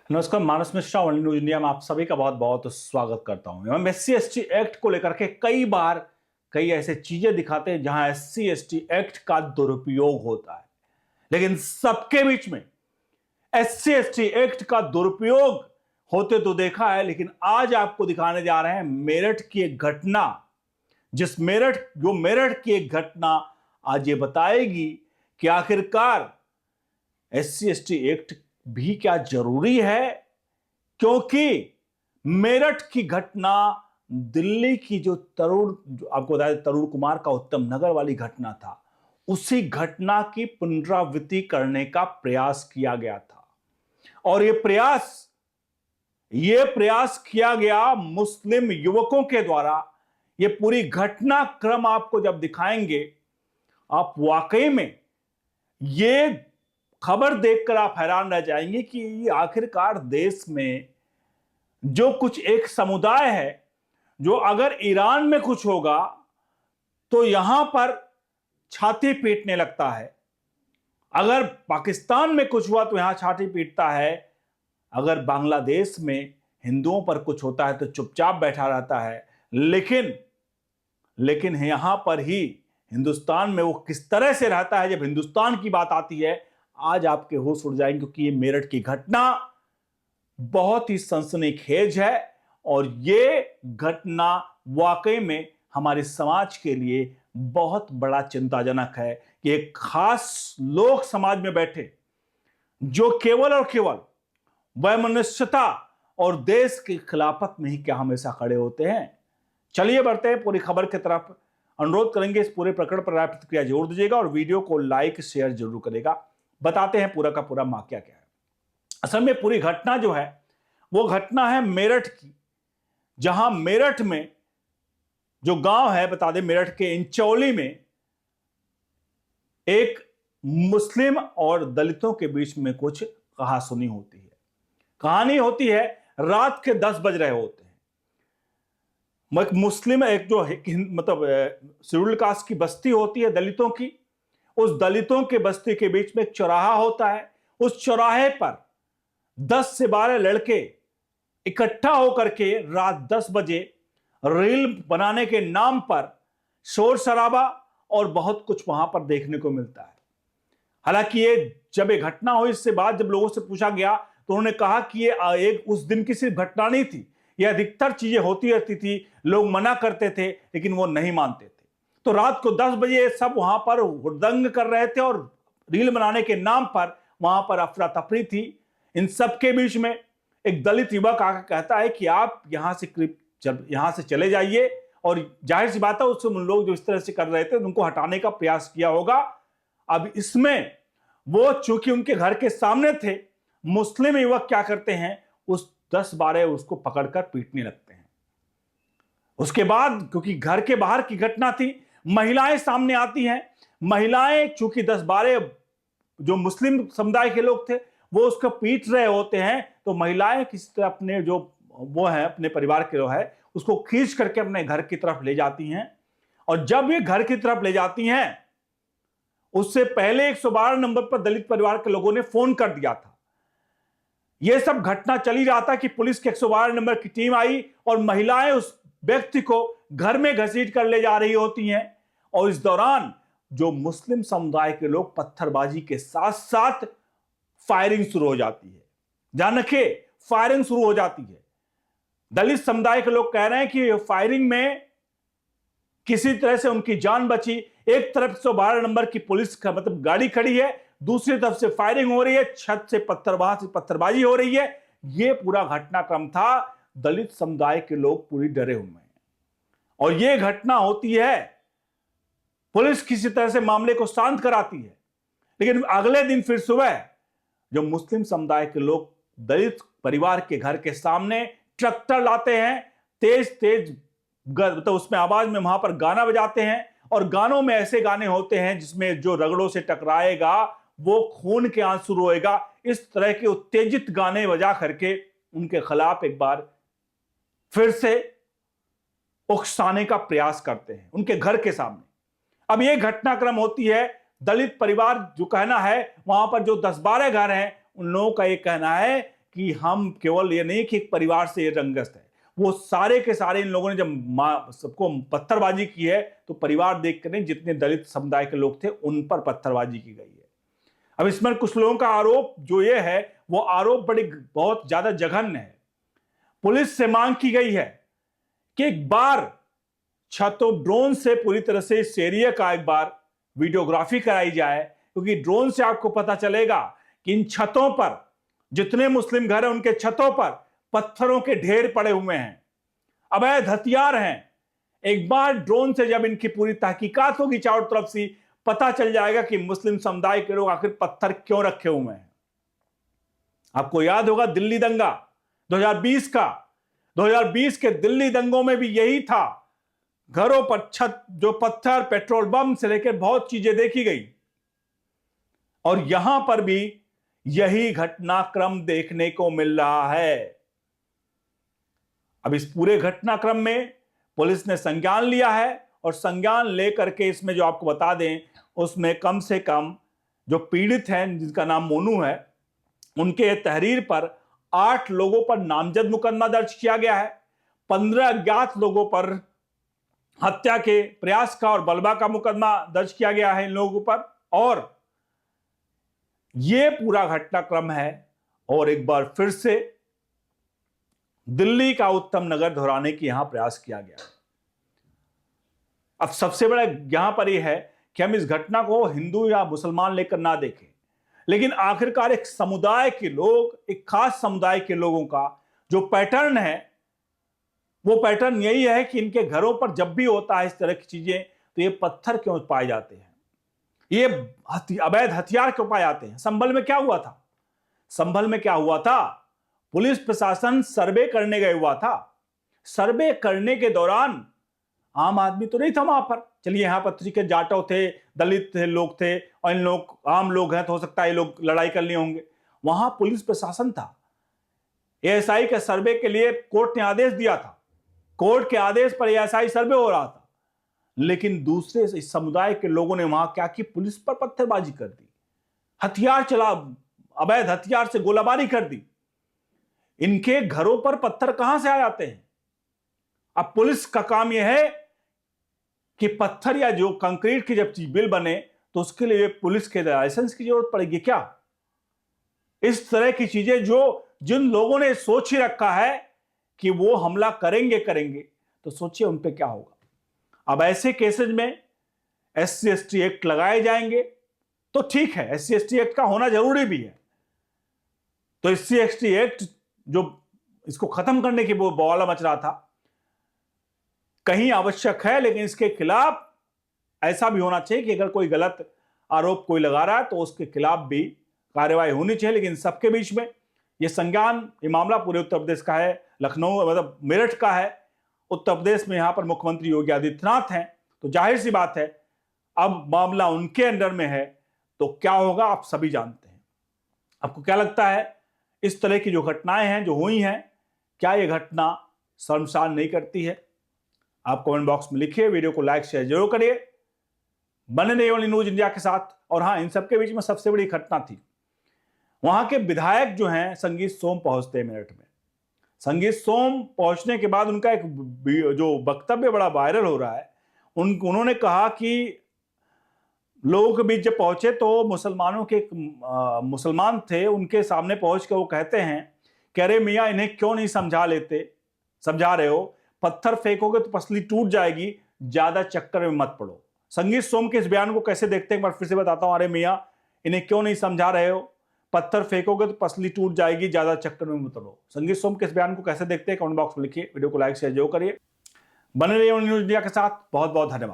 नमस्कार, मानस Mishra, only news India में आप सभी का बहुत बहुत स्वागत करता हूं। हम SC/ST एक्ट को लेकर के कई ऐसे चीजें दिखाते हैं जहां SC/ST एक्ट का दुरुपयोग होता है, लेकिन सबके बीच में SC/ST एक्ट का दुरुपयोग होते तो देखा है। लेकिन आज आपको दिखाने जा रहे हैं मेरठ की एक घटना, मेरठ की एक घटना आज ये बताएगी कि आखिरकार SC/ST एक्ट भी क्या जरूरी है, क्योंकि मेरठ की घटना दिल्ली की जो आपको बताया तरुण कुमार का उत्तम नगर वाली घटना था, उसी घटना की पुनरावृत्ति करने का प्रयास किया गया था। और यह प्रयास किया गया मुस्लिम युवकों के द्वारा। यह पूरी घटनाक्रम आपको जब दिखाएंगे, आप वाकई में यह खबर देखकर आप हैरान रह जाएंगे कि आखिरकार देश में जो कुछ एक समुदाय है, जो अगर ईरान में कुछ होगा तो यहां पर छाती पीटने लगता है, अगर पाकिस्तान में कुछ हुआ तो यहां छाती पीटता है, अगर बांग्लादेश में हिंदुओं पर कुछ होता है तो चुपचाप बैठा रहता है। लेकिन यहां पर ही हिंदुस्तान में वो किस तरह से रहता है जब हिंदुस्तान की बात आती है, आज आपके होश उड़ जाएंगे, क्योंकि ये मेरठ की घटना बहुत ही सनसनीखेज है। और ये घटना वाकई में हमारे समाज के लिए बहुत बड़ा चिंताजनक है कि एक खास लोग समाज में बैठे जो केवल और केवल वैमनस्यता और देश की खिलाफत में ही क्या हमेशा खड़े होते हैं। चलिए बढ़ते हैं पूरी खबर की तरफ। अनुरोध करेंगे इस पूरे प्रकरण पर राय प्रतिक्रिया जरूर दीजिएगा और वीडियो को लाइक शेयर जरूर करेगा। बताते हैं पूरा का पूरा मामला क्या है। असल में पूरी घटना जो है वो घटना है मेरठ की, जहां मेरठ में जो गांव है, बता दें, मेरठ के इंचौली में एक मुस्लिम और दलितों के बीच में कुछ कहासुनी होती है। कहानी होती है, रात के 10 बज रहे होते हैं। एक मुस्लिम, एक जो शेड्यूल्ड कास्ट की बस्ती होती है दलितों की, उस दलितों के बस्ती के बीच में एक चौराहा होता है। उस चौराहे पर 10 से 12 लड़के इकट्ठा होकर के रात 10 बजे रील बनाने के नाम पर शोर शराबा और बहुत कुछ वहां पर देखने को मिलता है। हालांकि जब ये घटना हुई, इससे बाद जब लोगों से पूछा गया तो उन्होंने कहा कि ये एक उस दिन की सिर्फ घटना नहीं थी, ये अधिकतर चीजें होती रहती थी। लोग मना करते थे लेकिन वो नहीं मानते थे। तो रात को 10 बजे सब वहां पर हुड़दंग कर रहे थे और रील बनाने के नाम पर वहां पर अफरा तफरी थी। इन सब के बीच में एक दलित युवक आकर कहता है कि आप यहां से चले जाइए। और जाहिर सी बात है, उससे उन लोग जो इस तरह से कर रहे थे उनको हटाने का प्रयास किया होगा। अब इसमें वो चूंकि उनके घर के सामने थे, मुस्लिम युवक क्या करते हैं, उस 10-12 उसको पकड़कर पीटने लगते हैं। उसके बाद क्योंकि घर के बाहर की घटना थी, महिलाएं सामने आती हैं। महिलाएं चूंकि 10-12 जो मुस्लिम समुदाय के लोग थे वो उसको पीट रहे होते हैं, तो महिलाएं किसी तरह अपने जो वो है अपने परिवार के जो है उसको खींच करके अपने घर की तरफ ले जाती हैं। और जब ये घर की तरफ ले जाती हैं, उससे पहले 112 नंबर पर दलित परिवार के लोगों ने फोन कर दिया था। यह सब घटना चली रहा था कि पुलिस के 112 नंबर की टीम आई और महिलाएं उस व्यक्ति को घर में घसीट कर ले जा रही होती हैं। और इस दौरान जो मुस्लिम समुदाय के लोग पत्थरबाजी के साथ साथ फायरिंग शुरू हो जाती है। ध्यान रखिए, फायरिंग शुरू हो जाती है। दलित समुदाय के लोग कह रहे हैं कि फायरिंग में किसी तरह से उनकी जान बची। एक तरफ 112 नंबर की पुलिस का गाड़ी खड़ी है, दूसरी तरफ से फायरिंग हो रही है, छत से पत्थरबाजी हो रही है। यह पूरा घटनाक्रम था। दलित समुदाय के लोग पूरी डरे हुए हैं और यह घटना होती है। पुलिस किसी तरह से मामले को शांत कराती है, लेकिन अगले दिन फिर सुबह जो मुस्लिम समुदाय के लोग दलित परिवार के घर के सामने ट्रैक्टर लाते हैं, तेज उसमें आवाज में वहां पर गाना बजाते हैं। और गानों में ऐसे गाने होते हैं जिसमें जो रगड़ों से टकराएगा वो खून के आंसू रोएगा। इस तरह के उत्तेजित गाने बजा करके उनके खिलाफ एक बार फिर से उकसाने का प्रयास करते हैं उनके घर के सामने। अब यह घटनाक्रम होती है। दलित परिवार जो कहना है, वहां पर जो 10-12 घर हैं, उन लोगों का यह कहना है कि हम केवल ये नहीं कि एक परिवार से ये रंगत है, वो सारे के सारे इन लोगों ने जब सबको पत्थरबाजी की है तो परिवार देख कर नहीं, जितने दलित समुदाय के लोग थे उन पर पत्थरबाजी की गई है। अब इसमें कुछ लोगों का आरोप जो ये है वो आरोप बहुत ज्यादा जघन्य है। पुलिस से मांग की गई है कि एक बार छतों ड्रोन से पूरी तरह से इस एरिया का एक बार वीडियोग्राफी कराई जाए, क्योंकि ड्रोन से आपको पता चलेगा कि इन छतों पर जितने मुस्लिम घर हैं उनके छतों पर पत्थरों के ढेर पड़े हुए हैं, अवैध हथियार हैं। एक बार ड्रोन से जब इनकी पूरी तहकीकात होगी चारों तरफ से, पता चल जाएगा कि मुस्लिम समुदाय के लोग आखिर पत्थर क्यों रखे हुए हैं। आपको याद होगा दिल्ली दंगा 2020 का, 2020 के दिल्ली दंगों में भी यही था। घरों पर छत जो पत्थर, पेट्रोल बम से लेकर बहुत चीजें देखी गई, और यहां पर भी यही घटनाक्रम देखने को मिल रहा है। अब इस पूरे घटनाक्रम में पुलिस ने संज्ञान लिया है, और संज्ञान लेकर के इसमें जो आपको बता दें, उसमें कम से कम जो पीड़ित हैं जिनका नाम मोनू है, उनके तहरीर पर 8 लोगों पर नामजद मुकदमा दर्ज किया गया है। 15 अज्ञात लोगों पर हत्या के प्रयास का और बलवा का मुकदमा दर्ज किया गया है इन लोगों पर। और यह पूरा घटनाक्रम है, और एक बार फिर से दिल्ली का उत्तम नगर दोहराने की यहां प्रयास किया गया है। अब सबसे बड़ा यहां पर यह है कि हम इस घटना को हिंदू या मुसलमान लेकर ना देखें, लेकिन आखिरकार एक समुदाय के लोग, एक खास समुदाय के लोगों का जो पैटर्न है, वो पैटर्न यही है कि इनके घरों पर जब भी होता है इस तरह की चीजें, तो ये पत्थर क्यों पाए जाते हैं, ये अवैध हथियार क्यों पाए जाते हैं। संभल में क्या हुआ था? संभल में क्या हुआ था? पुलिस प्रशासन सर्वे करने गए हुआ था। सर्वे करने के दौरान आम आदमी तो नहीं था वहां पर। चलिए यहां पर के जाटव थे, दलित थे, लोग थे, और इन लोग आम लोग हैं तो हो सकता है ये लोग लड़ाई कर लिए होंगे। वहां पुलिस प्रशासन था। एएसआई के सर्वे के लिए कोर्ट ने आदेश दिया था। कोर्ट के आदेश पर एएसआई सर्वे हो रहा था, लेकिन दूसरे इस समुदाय के लोगों ने वहां क्या की, पुलिस पर पत्थरबाजी कर दी, हथियार चला, अवैध हथियार से गोलाबारी कर दी। इनके घरों पर पत्थर कहां से आ जाते हैं? अब पुलिस का काम यह है कि पत्थर या जो कंक्रीट की जब बिल बने तो उसके लिए पुलिस के लाइसेंस की जरूरत पड़ेगी क्या? इस तरह की चीजें जो जिन लोगों ने सोच ही रखा है कि वो हमला करेंगे, तो सोचिए उन पे क्या होगा। अब ऐसे केसेज में SC/ST एक्ट लगाए जाएंगे तो ठीक है, SC/ST एक्ट का होना जरूरी भी है। तो SC/ST एक्ट जो इसको खत्म करने की वो बवाला मच रहा था, कहीं आवश्यक है, लेकिन इसके खिलाफ ऐसा भी होना चाहिए कि अगर कोई गलत आरोप कोई लगा रहा है तो उसके खिलाफ भी कार्रवाई होनी चाहिए। लेकिन सबके बीच में ये संज्ञान, ये मामला पूरे उत्तर प्रदेश का है, लखनऊ मतलब मेरठ का है। उत्तर प्रदेश में यहां पर मुख्यमंत्री योगी आदित्यनाथ हैं, तो जाहिर सी बात है अब मामला उनके अंडर में है, तो क्या होगा आप सभी जानते हैं। आपको क्या लगता है, इस तरह की जो घटनाएं हैं जो हुई हैं, क्या ये घटना शर्मसार नहीं करती है? आप कमेंट बॉक्स में लिखिए, वीडियो को लाइक शेयर जरूर करिए। बने रहिए ओनली न्यूज इंडिया के साथ। और हाँ, इन सबके बीच में सबसे बड़ी घटना थी, वहां के विधायक जो हैं संगीत सोम पहुंचते हैं मेरठ में। संगीत सोम पहुंचने के बाद उनका एक जो वक्तव्य बड़ा वायरल हो रहा है, उन्होंने कहा कि लोगों के बीच जब पहुंचे तो मुसलमानों के मुसलमान थे, उनके सामने पहुंच के वो कहते हैं कि अरे मियाँ इन्हें क्यों नहीं समझा रहे हो, पत्थर फेंकोगे तो पसली टूट जाएगी, ज्यादा चक्कर में मत पड़ो। संगीत सोम के इस बयान को कैसे देखते हैं, एक बार फिर से बताता हूं। अरे मियाँ इन्हें क्यों नहीं समझा रहे हो, पत्थर फेंकोगे तो पसली टूट जाएगी, ज्यादा चक्कर में मत पड़ो। संगीत सोम के इस बयान को कैसे देखते हैं कमेंट बॉक्स में लिखिए, वीडियो को लाइक शेयर जरूर करिए। बने रहिए न्यूज इंडिया के साथ। बहुत बहुत धन्यवाद।